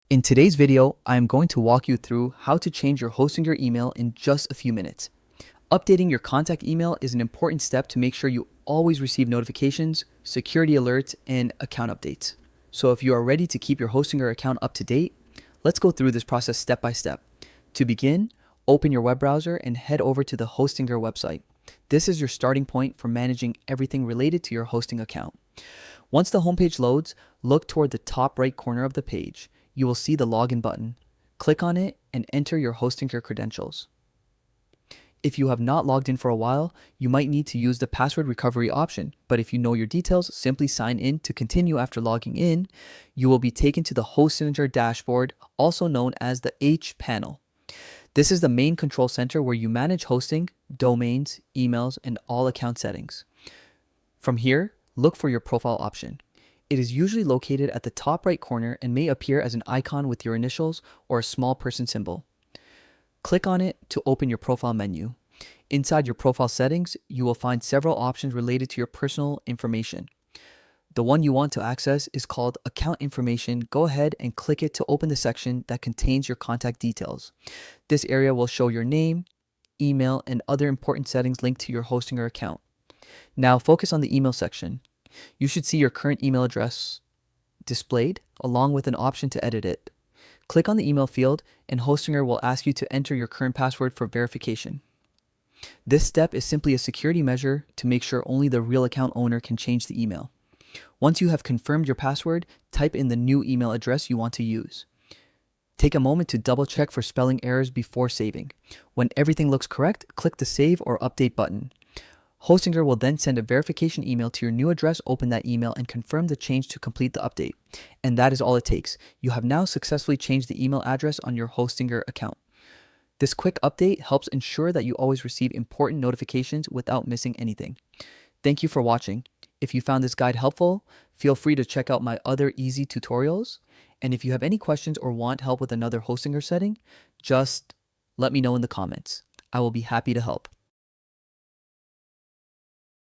In today's video, I am going to walk you through how to change your Hostinger email in just a few minutes. Updating your contact email is an important step to make sure you always receive notifications, security alerts, and account updates. So if you are ready to keep your Hostinger account up to date, let's go through this process step by step. To begin, open your web browser and head over to the Hostinger website. This is your starting point for managing everything related to your hosting account. Once the homepage loads, look toward the top right corner of the page. You will see the login button. Click on it and enter your Hostinger credentials. If you have not logged in for a while, you might need to use the password recovery option, but if you know your details, simply sign in to continue after logging in. You will be taken to the Hostinger dashboard, also known as the H panel. This is the main control center where you manage hosting, domains, emails, and all account settings. From here, look for your profile option. It is usually located at the top right corner and may appear as an icon with your initials or a small person symbol. Click on it to open your profile menu. Inside your profile settings, you will find several options related to your personal information. The one you want to access is called Account Information. Go ahead and click it to open the section that contains your contact details. This area will show your name, email, and other important settings linked to your Hostinger account. Now focus on the email section. You should see your current email address displayed along with an option to edit it. Click on the email field and Hostinger will ask you to enter your current password for verification. This step is simply a security measure to make sure only the real account owner can change the email. Once you have confirmed your password, type in the new email address you want to use. Take a moment to double check for spelling errors before saving. When everything looks correct, click the Save or Update button. Hostinger will then send a verification email to your new address. Open that email and confirm the change to complete the update. And that is all it takes. You have now successfully changed the email address on your Hostinger account. This quick update helps ensure that you always receive important notifications without missing anything. Thank you for watching. If you found this guide helpful, feel free to check out my other easy tutorials. And if you have any questions or want help with another Hostinger setting, just let me know in the comments. I will be happy to help.